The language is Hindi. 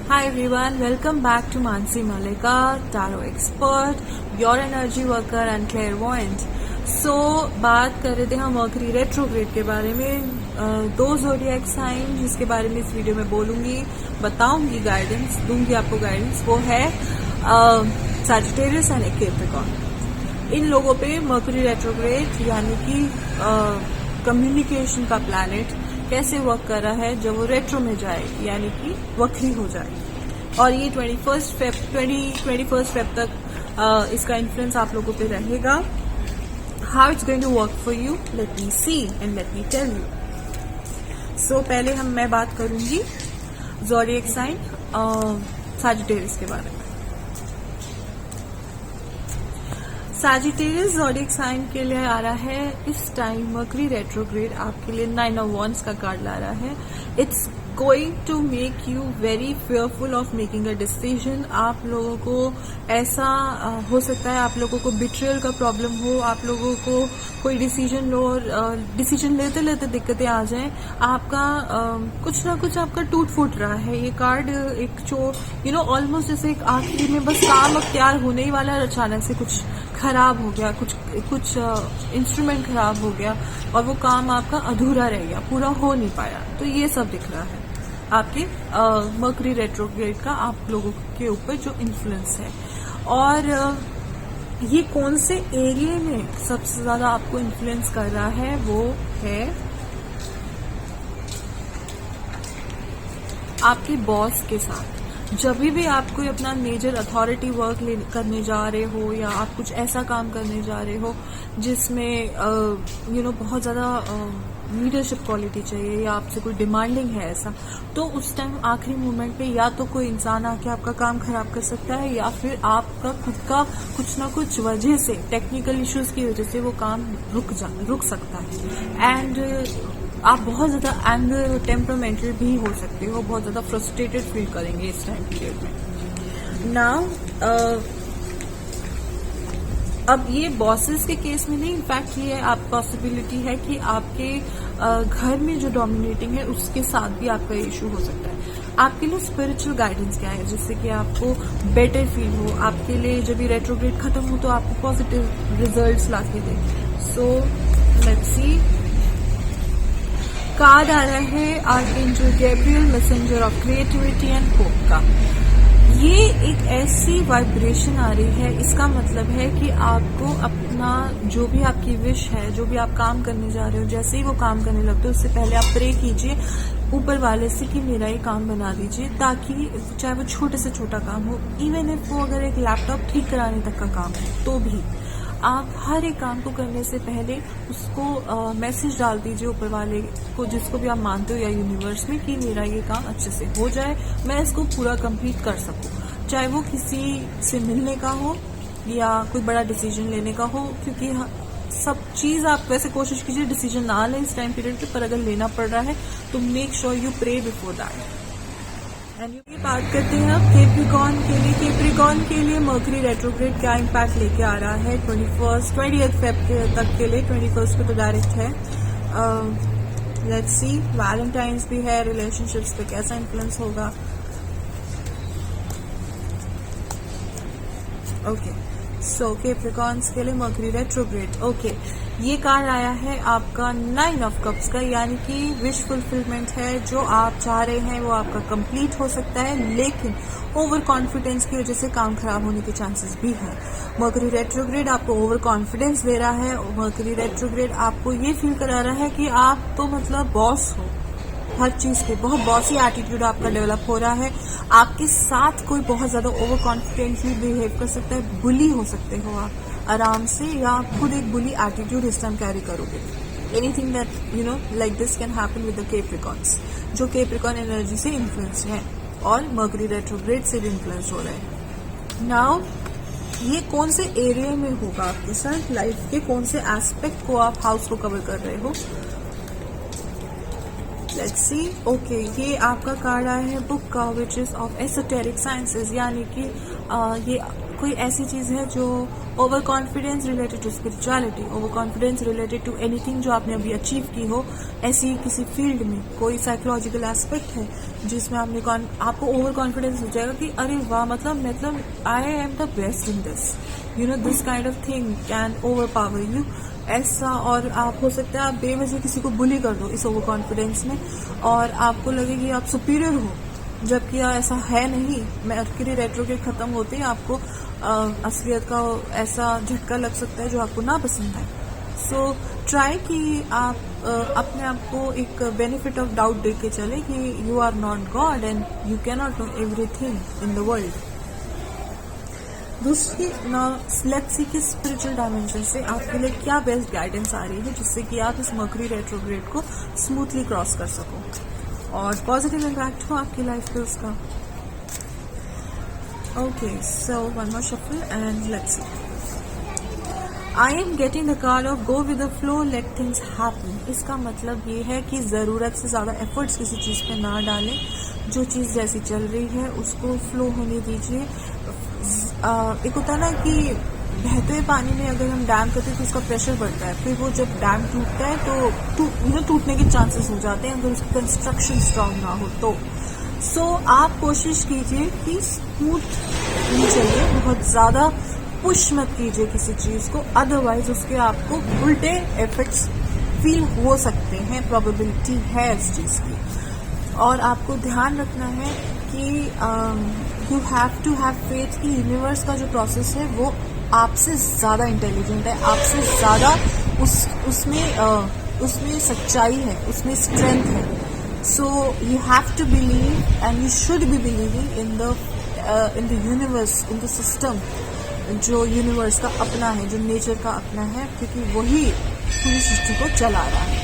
Hi everyone, welcome back to Mansi Malika, Tarot Expert, your energy worker and clairvoyant. So बात कर रहे थे हम मर्करी रेट्रोग्रेड के बारे में, दो ज़ोडिएक साइन जिसके बारे में इस वीडियो में बोलूंगी, बताऊंगी, गाइडेंस दूंगी आपको गाइडेंस, वो है सैजिटेरियस एंड कैप्रिकॉर्न। इन लोगों पे मर्करी रेट्रोग्रेड यानी कि कम्युनिकेशन का प्लैनेट कैसे वर्क कर रहा है जब वो रेट्रो में जाए यानी कि वक्री हो जाए, और ये 21 फेब तक इसका इन्फ्लुएंस आप लोगों पे रहेगा। How it's going to work for you, let me see and let me tell you. So पहले मैं बात करूंगी ज़ोडिएक साइन सैजिटेरियस के बारे में। सैजिटेरियस ज़ोडिएक साइन के लिए आ रहा है इस टाइम मर्करी रेट्रोग्रेड आपके लिए 9 ऑफ वॉन्ड्स का कार्ड ला रहा है। It's going to make you very fearful of making a decision. आप लोगों को ऐसा हो सकता है, आप लोगों को बिट्रियल का प्रॉब्लम हो, आप लोगों को कोई डिसीजन लो और डिसीजन लेते लेते दिक्कतें आ जाएं, आपका कुछ ना कुछ आपका टूट फूट रहा है। ये कार्ड एक जो ऑलमोस्ट जैसे एक आखिरी में बस काम अब तैयार होने ही वाला है, अचानक से कुछ खराब हो गया, कुछ इंस्ट्रूमेंट खराब हो गया और वो काम आपका अधूरा रह गया, पूरा हो नहीं पाया। तो ये सब दिख रहा है आपके मर्करी रेट्रोग्रेड का आप लोगों के ऊपर जो इन्फ्लुएंस है। और ये कौन से एरिया में सबसे ज्यादा आपको इन्फ्लुएंस कर रहा है, वो है आपके बॉस के साथ। जब भी आप कोई अपना मेजर अथॉरिटी वर्क करने जा रहे हो या आप कुछ ऐसा काम करने जा रहे हो जिसमें बहुत ज्यादा लीडरशिप क्वालिटी चाहिए या आपसे कोई डिमांडिंग है ऐसा, तो उस टाइम आखिरी मोमेंट पे या तो कोई इंसान आके आपका काम खराब कर सकता है या फिर आपका खुद का कुछ ना कुछ वजह से, टेक्निकल इश्यूज की वजह से वो काम रुक सकता है। एंड आप बहुत ज्यादा एंगर और टेम्परामेंटल भी हो सकते हो, बहुत ज्यादा फ्रस्ट्रेटेड फील करेंगे इस टाइम पीरियड में। नाउ अब ये बॉसेस के केस में नहीं, इनफैक्ट ये आप पॉसिबिलिटी है कि आपके घर में जो डोमिनेटिंग है उसके साथ भी आपका इशू हो सकता है। आपके लिए स्पिरिचुअल गाइडेंस क्या है जिससे कि आपको बेटर फील हो, आपके लिए जब ये रेट्रोग्रेड खत्म हो तो आपको पॉजिटिव रिजल्ट्स लाके दे। सो लेट्स सी, कार्ड आ रहा है archangel Gabriel, messenger of creativity and hope का। ये एक ऐसी वाइब्रेशन आ रही है, इसका मतलब है कि आपको अपना जो भी आपकी विश है, जो भी आप काम करने जा रहे हो, जैसे ही वो काम करने लगते हो उससे पहले आप प्रे कीजिए ऊपर वाले से कि मेरा ये काम बना दीजिए, ताकि चाहे वो छोटे से छोटा काम हो, इवन इफ वो अगर एक लैपटॉप ठीक कराने तक का काम है तो भी आप हर एक काम को करने से पहले उसको मैसेज डाल दीजिए ऊपर वाले को, जिसको भी आप मानते हो, या यूनिवर्स में, कि मेरा ये काम अच्छे से हो जाए, मैं इसको पूरा कंप्लीट कर सकूं। चाहे वो किसी से मिलने का हो या कोई बड़ा डिसीजन लेने का हो, क्योंकि सब चीज आप वैसे कोशिश कीजिए डिसीजन ना लें इस टाइम पीरियड पे, पर अगर लेना पड़ रहा है तो make sure you pray before that. And ये बात करते हैं अब कैप्रिकॉर्न के लिए। कैप्रिकॉर्न के लिए मर्करी रेट्रोग्रेड क्या इम्पैक्ट लेके आ रहा है 20 फेब तक के लिए। 21 को तो डायरेक्ट है। लेट्स सी, वैलेंटाइंस भी है, रिलेशनशिप्स पे कैसा इन्फ्लुएंस होगा। ओके, सो कैप्रिकॉर्न्स के लिए मर्करी रेट्रोग्रेड। ओके, ये कार्ड आया है आपका 9 ऑफ कप्स का, यानी कि विश फुलफिलमेंट है। जो आप चाह रहे हैं वो आपका कंप्लीट हो सकता है, लेकिन ओवर कॉन्फिडेंस की वजह से काम खराब होने के चांसेस भी हैं। मर्करी रेट्रोग्रेड आपको ओवर कॉन्फिडेंस दे रहा है। मर्करी रेट्रोग्रेड आपको ये फील करा रहा है कि आप तो मतलब बॉस हो हर चीज के, बहुत बॉसी एटीट्यूड आपका डेवलप हो रहा है। आपके साथ कोई बहुत ज्यादा ओवर कॉन्फिडेंटली बिहेव कर सकता है, बुली हो सकते हो आप आराम से, या आप खुद एक बुली एटीट्यूड इस टाइम कैरी करोगे। Anything that like this can happen with the Capricorns, जो कैप्रिकॉर्न एनर्जी से इन्फ्लुएंस है और मर्करी रेट्रोग्रेड से भी इन्फ्लुएंस हो रहे हैं। नाउ ये कौन से एरिया में होगा आपके साथ, लाइफ के कौन से एस्पेक्ट को आप हाउस को कवर कर रहे हो। Let's see. ओके, ये आपका कार्ड आया है बुक का, which is of esoteric sciences, यानी कि ये कोई ऐसी चीज़ है जो over confidence related to spirituality, over confidence related to anything जो आपने अभी अचीव की हो, ऐसी किसी फील्ड में कोई साइकोलॉजिकल एस्पेक्ट है जिसमें आपको ओवर कॉन्फिडेंस हो जाएगा कि अरे वाह, मतलब I am the best in this, you know, this kind of thing can over power you, ऐसा। और आप हो सकता है आप बेवजह किसी को बुली कर दो इस ओवर कॉन्फिडेंस में और आपको लगे कि आप सुपीरियर हो, जबकि ऐसा है नहीं। मर्क्यूरी रेट्रोग्रेड खत्म होते ही आपको असलियत का ऐसा झटका लग सकता है जो आपको ना पसंद है। सो ट्राई कि आप अपने आप को एक बेनिफिट ऑफ डाउट दे के चले कि you are not God and you can not know everything in the world. दूसरी, लेट्स सी कि स्पिरिचुअल डायमेंशन से आपके लिए क्या बेस्ट गाइडेंस आ रही है जिससे कि आप इस मर्क्यूरी रेट्रोग्रेड को स्मूथली क्रॉस कर सको और पॉजिटिव इम्पैक्ट हो आपकी लाइफ पे उसका। Okay, so one more shuffle and let's see. I am getting the card of go with the flow, let things happen. इसका मतलब ये है कि ज़रूरत से ज़्यादा एफर्ट्स किसी चीज़ पे ना डालें, जो चीज़ जैसी चल रही है उसको फ्लो होने दीजिए। एक होता है ना कि बहते हुए पानी में अगर हम डैम करते हैं तो उसका प्रेशर बढ़ता है, फिर वो जब डैम टूटता है तो टूटने के चांसेस हो जाते हैं अगर उसकी कंस्ट्रक्शन स्ट्रांग ना हो तो। सो आप कोशिश कीजिए कि स्मूथ नहीं चलिए, बहुत ज़्यादा पुश मत कीजिए किसी चीज़ को, अदरवाइज उसके आपको उल्टे इफेक्ट्स फील हो सकते हैं, प्रोबेबिलिटी है इस चीज़ की। और आपको ध्यान रखना है कि you have to have faith कि यूनिवर्स का जो प्रोसेस है वो आपसे ज़्यादा इंटेलिजेंट है, आपसे ज़्यादा उसमें सच्चाई है, उसमें स्ट्रेंथ है। So you have to believe and you should be believing in the universe, in the system जो यूनिवर्स का अपना है, जो नेचर का अपना है, क्योंकि वही पूरी सृष्टि को चला रहा है।